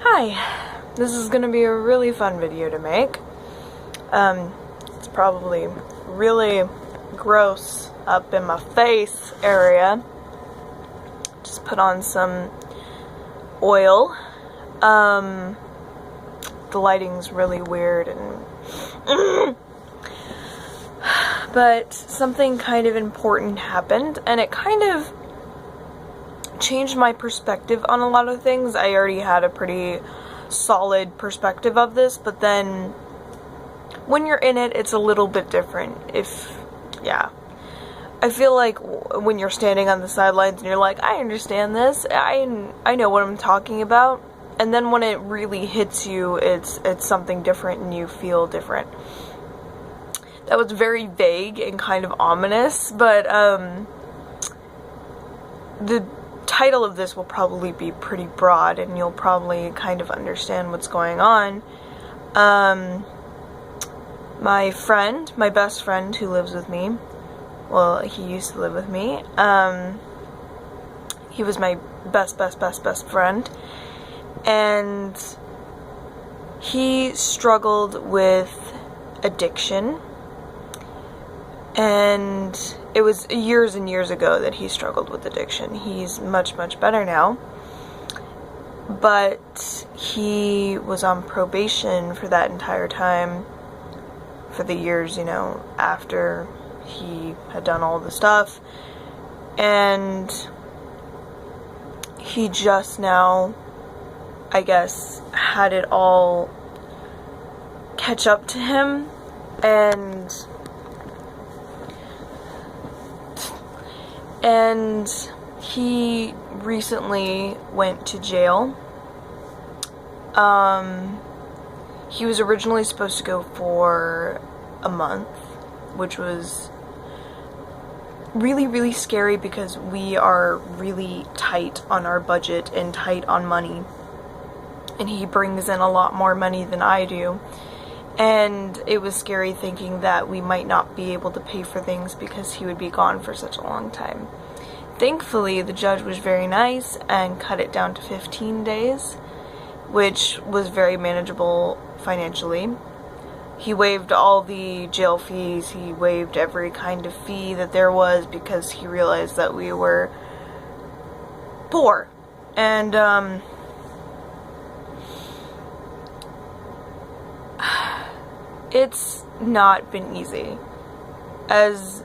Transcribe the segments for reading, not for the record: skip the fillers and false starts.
Hi, this is gonna be a really fun video to make. It's probably really gross up in my face area. Just put on some oil. The lighting's really weird and but something kind of important happened, and it kind of changed my perspective on a lot of things. I already had a pretty solid perspective of this, but then when you're in it, it's a little bit different. I feel like when you're standing on the sidelines and you're like, I understand this, I know what I'm talking about, and then when it really hits you, it's something different and you feel different. That was very vague and kind of ominous, but the title of this will probably be pretty broad and you'll probably kind of understand what's going on. My best friend who lives with me, well, he used to live with me, he was my best friend, and he struggled with addiction, and it was years and years ago that he struggled with addiction. He's much better now, but he was on probation for that entire time, for the years, after he had done all the stuff, and he just now, I guess, had it all catch up to him, and he recently went to jail. He was originally supposed to go for a month, which was really scary because we are really tight on our budget and tight on money, and he brings in a lot more money than I do. And it was scary thinking that we might not be able to pay for things because he would be gone for such a long time. Thankfully, the judge was very nice and cut it down to 15 days, which was very manageable financially. He waived all the jail fees, he waived every kind of fee that there was because he realized that we were poor. And, it's not been easy. As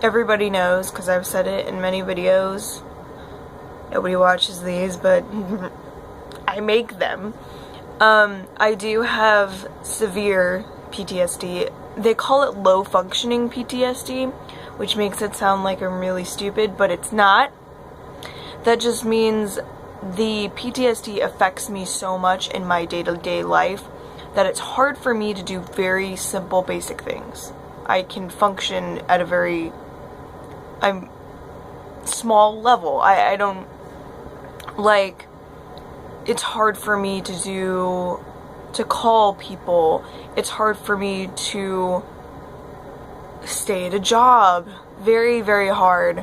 everybody knows, because I've said it in many videos, nobody watches these, but I make them. I do have severe PTSD. They call it low functioning PTSD, which makes it sound like I'm really stupid, but it's not. That just means the PTSD affects me so much in my day-to-day life that it's hard for me to do very simple, basic things. I can function at a very small level. I don't, like, it's hard for me to call people. It's hard for me to stay at a job. Very hard.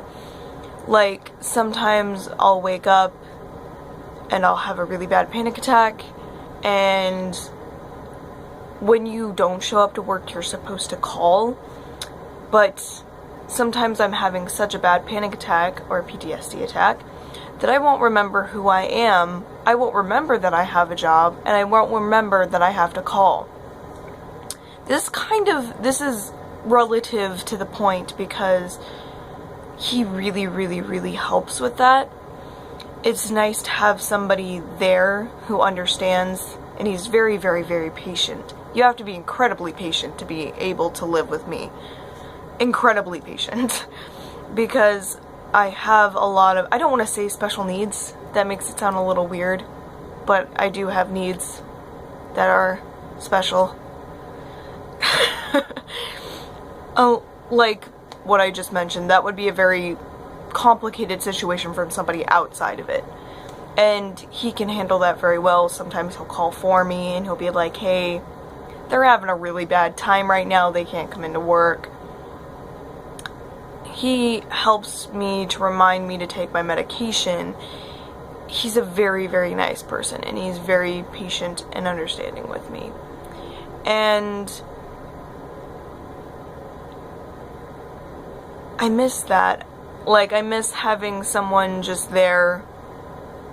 Like, sometimes I'll wake up and I'll have a really bad panic attack, and when you don't show up to work, you're supposed to call, but sometimes I'm having such a bad panic attack or PTSD attack that I won't remember who I am, I won't remember that I have a job, and I won't remember that I have to call. This is relative to the point because he really helps with that. It's nice to have somebody there who understands, and he's very patient. You have to be incredibly patient to be able to live with me. Incredibly patient. Because I have a lot of, I don't want to say special needs, that makes it sound a little weird, but I do have needs that are special. Oh, like what I just mentioned, that would be a very complicated situation from somebody outside of it. And he can handle that very well. Sometimes he'll call for me and he'll be like, hey, they're having a really bad time right now, they can't come into work. He helps me to remind me to take my medication. he's a very, very nice person, and he's very patient and understanding with me. And I miss that. Like, I miss having someone just there.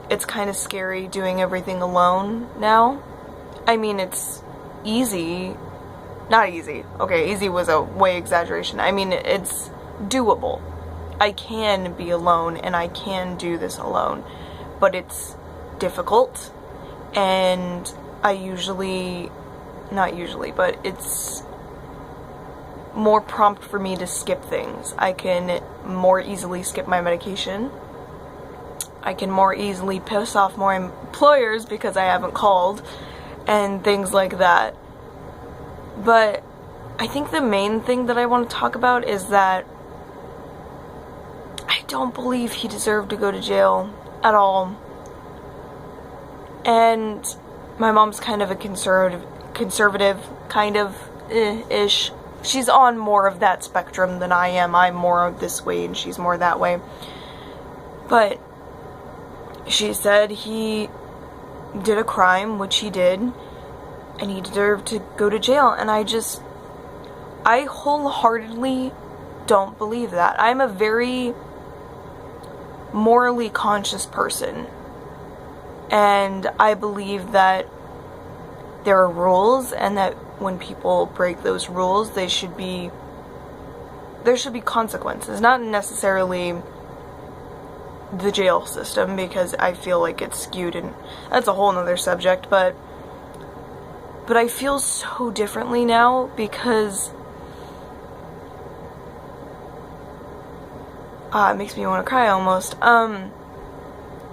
It's kind of scary doing everything alone now. I mean, it's easy. Not easy. Okay, easy was a way exaggeration. I mean, it's doable. I can be alone, and I can do this alone. But it's difficult, and not usually, but it's more prompt for me to skip things. I can more easily skip my medication. I can more easily piss off more employers because I haven't called, and things like that. But I think the main thing that I want to talk about is that I don't believe he deserved to go to jail at all. And my mom's kind of a conservative kind of ish. She's on more of that spectrum than I am. I'm more of this way and she's more that way. But she said he did a crime, which he did, and he deserved to go to jail. And I wholeheartedly don't believe that. I'm a very morally conscious person, and I believe that there are rules, and that when people break those rules, there should be consequences. Not necessarily the jail system, because I feel like it's skewed, and that's a whole nother subject, but I feel so differently now because it makes me want to cry almost,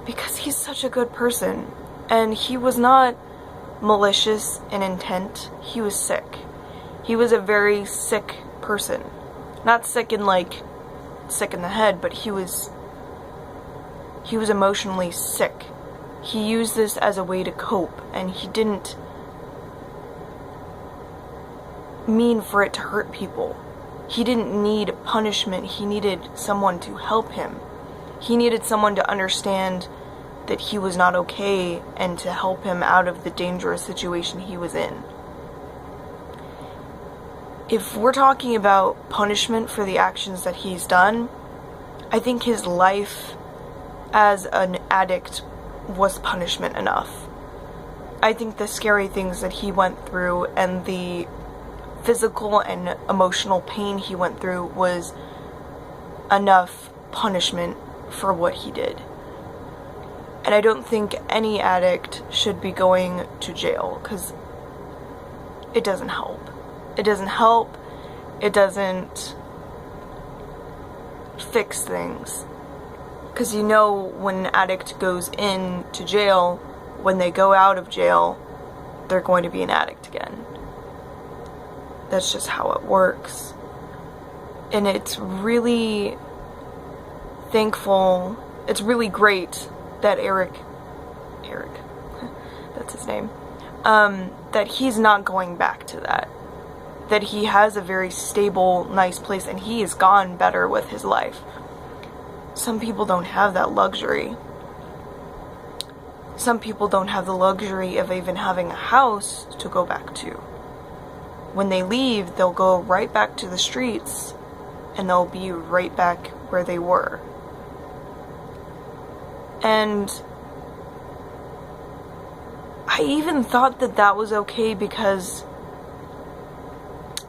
because he's such a good person, and he was not malicious in intent. He was sick. He was a very sick person. Not sick in like sick in the head, but he was emotionally sick. He used this as a way to cope, and he didn't mean for it to hurt people. He didn't need punishment. He needed someone to help him. He needed someone to understand that he was not okay and to help him out of the dangerous situation he was in. If we're talking about punishment for the actions that he's done, I think his life as an addict was punishment enough. I think the scary things that he went through and the physical and emotional pain he went through was enough punishment for what he did. And I don't think any addict should be going to jail, because it doesn't help. It doesn't help. It doesn't fix things. Because you know, when an addict goes into jail, when they go out of jail, they're going to be an addict again. That's just how it works. And it's really thankful, it's really great that Eric, that's his name, that he's not going back to that. That he has a very stable, nice place, and he has gone better with his life. Some people don't have that luxury. Some people don't have the luxury of even having a house to go back to. When they leave, they'll go right back to the streets, and they'll be right back where they were. And I even thought that that was okay because,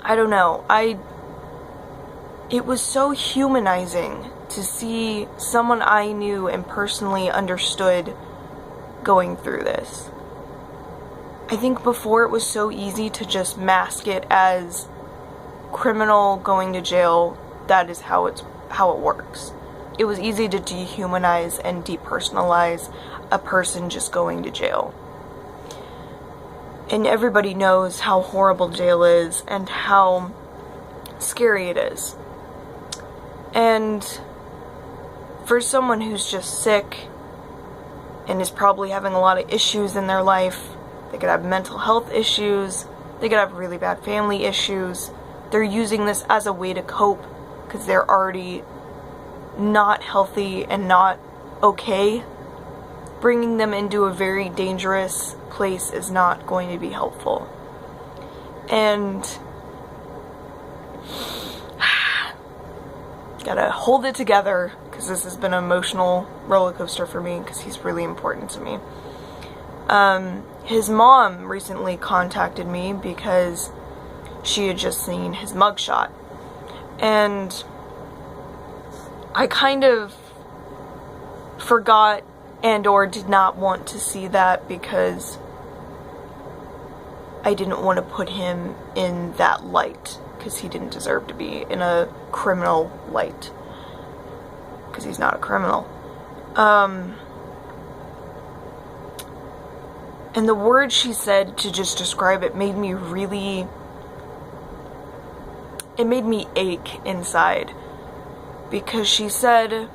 I don't know, it was so humanizing to see someone I knew and personally understood going through this. I think before it was so easy to just mask it as criminal going to jail, that is how it works. It was easy to dehumanize and depersonalize a person just going to jail. And everybody knows how horrible jail is and how scary it is. And for someone who's just sick and is probably having a lot of issues in their life, they could have mental health issues, they could have really bad family issues, they're using this as a way to cope because they're already not healthy and not okay. bringing them into a very dangerous place is not going to be helpful. And gotta hold it together, because this has been an emotional roller coaster for me, because he's really important to me. His mom recently contacted me because she had just seen his mugshot. And I kind of forgot and or did not want to see that, because I didn't want to put him in that light, because he didn't deserve to be in a criminal light, because he's not a criminal. And the word she said to just describe it made me really, it made me ache inside, because she said,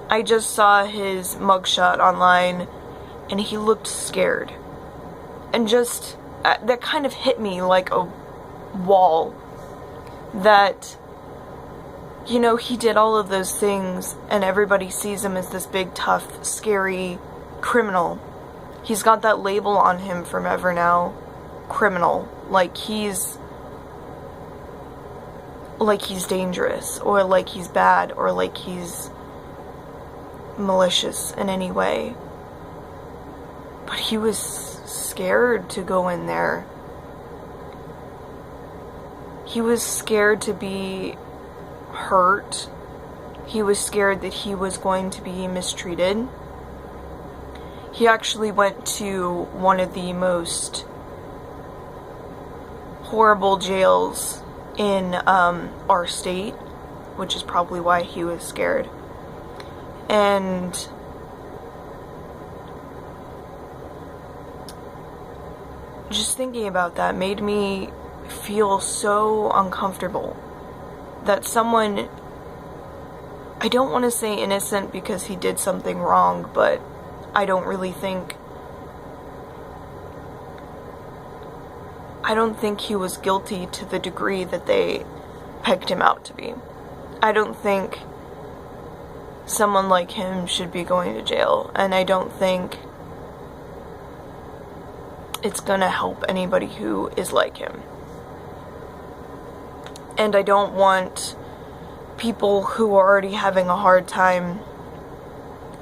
I just saw his mugshot online and he looked scared. And just, that kind of hit me like a wall, that, you know, he did all of those things and everybody sees him as this big, tough, scary criminal. He's got that label on him from ever now, criminal, like he's dangerous, or like he's bad, or like he's malicious in any way. But he was scared to go in there. He was scared to be hurt. He was scared that he was going to be mistreated. He actually went to one of the most horrible jails in our state, which is probably why he was scared. And just thinking about that made me feel so uncomfortable that someone, I don't want to say innocent because he did something wrong, but I don't think he was guilty to the degree that they pegged him out to be. I don't think someone like him should be going to jail, and I don't think it's gonna help anybody who is like him. And I don't want people who are already having a hard time,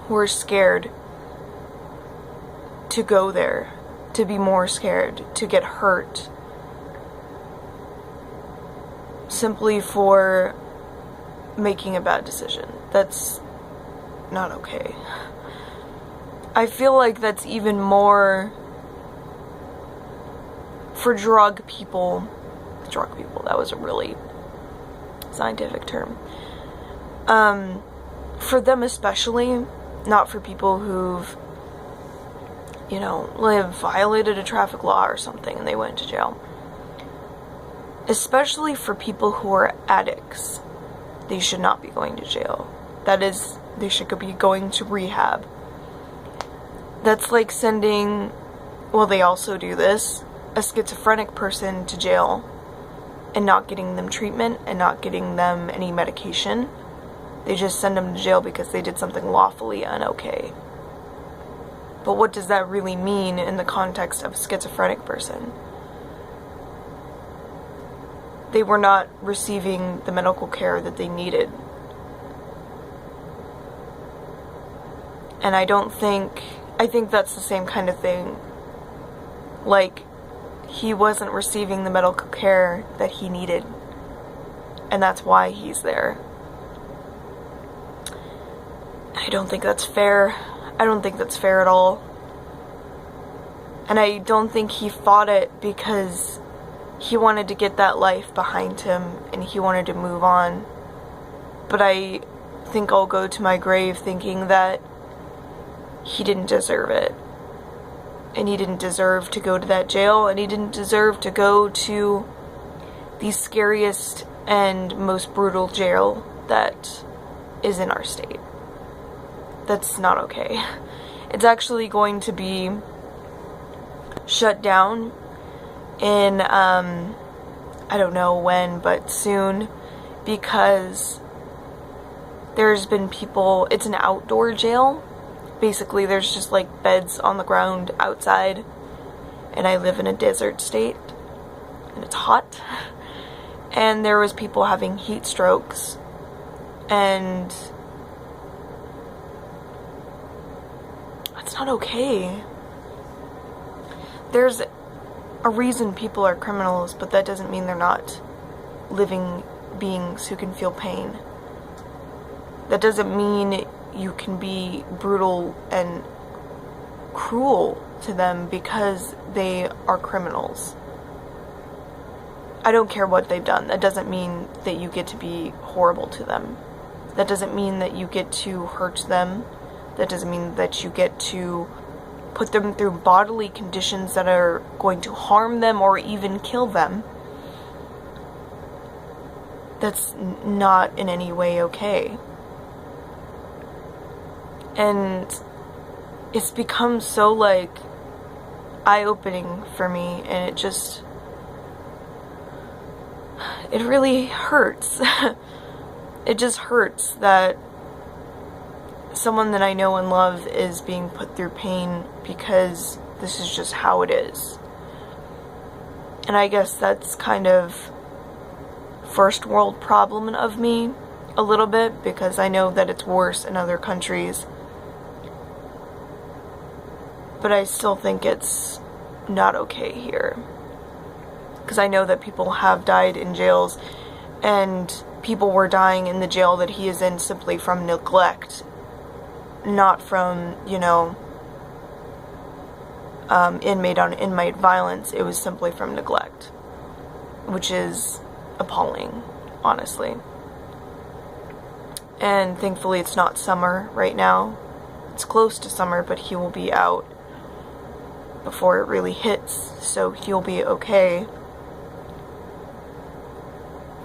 who are scared, to go there, to be more scared, to get hurt, simply for making a bad decision. That's not okay. I feel like that's even more for drug people, that was a really scientific term. For them especially, not for people who've, you know, violated a traffic law or something and they went to jail. Especially for people who are addicts, they should not be going to jail. That is, they should be going to rehab. That's like sending, well, they also do this, a schizophrenic person to jail and not getting them treatment and not getting them any medication. They just send them to jail because they did something lawfully unokay. But what does that really mean in the context of a schizophrenic person? They were not receiving the medical care that they needed. And I think that's the same kind of thing. Like, he wasn't receiving the medical care that he needed. And that's why he's there. I don't think that's fair. I don't think that's fair at all. And I don't think he fought it because he wanted to get that life behind him and he wanted to move on. But I think I'll go to my grave thinking that he didn't deserve it. And he didn't deserve to go to that jail, and he didn't deserve to go to the scariest and most brutal jail that is in our state. That's not okay. It's actually going to be shut down in, I don't know when, but soon, because there's been people, it's an outdoor jail. basically there's just like beds on the ground outside, and I live in a desert state, and it's hot, and there was people having heat strokes, and that's not okay. There's a reason people are criminals, but that doesn't mean they're not living beings who can feel pain. That doesn't mean you can be brutal and cruel to them because they are criminals. I don't care what they've done. That doesn't mean that you get to be horrible to them. That doesn't mean that you get to hurt them. That doesn't mean that you get to put them through bodily conditions that are going to harm them or even kill them. That's not in any way okay. And it's become so, like, eye-opening for me, and it really hurts. It just hurts that someone that I know and love is being put through pain because this is just how it is. And I guess that's kind of first world problem of me a little bit, because I know that it's worse in other countries. But I still think it's not okay here. Because I know that people have died in jails, and people were dying in the jail that he is in simply from neglect. Not from, you know, inmate on inmate violence. It was simply from neglect. Which is appalling, honestly. And thankfully it's not summer right now. It's close to summer, but he will be out before it really hits, so he'll be okay.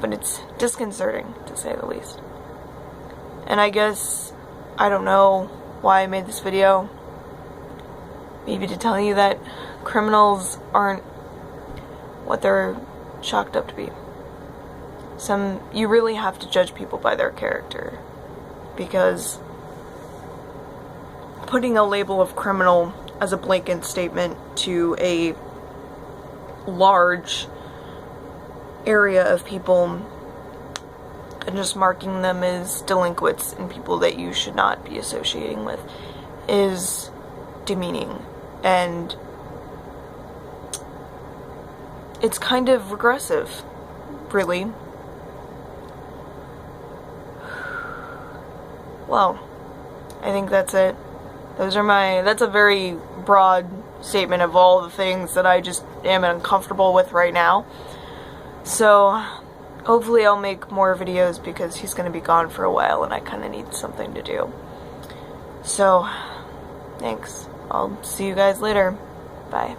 But it's disconcerting, to say the least. And I guess, I don't know why I made this video. Maybe to tell you that criminals aren't what they're chalked up to be. You really have to judge people by their character. Because putting a label of criminal as a blanket statement to a large area of people and just marking them as delinquents and people that you should not be associating with is demeaning, and it's kind of regressive, really. Well, I think that's it. That's a very broad statement of all the things that I just am uncomfortable with right now. So, hopefully I'll make more videos because he's going to be gone for a while and I kind of need something to do. So, thanks. I'll see you guys later. Bye.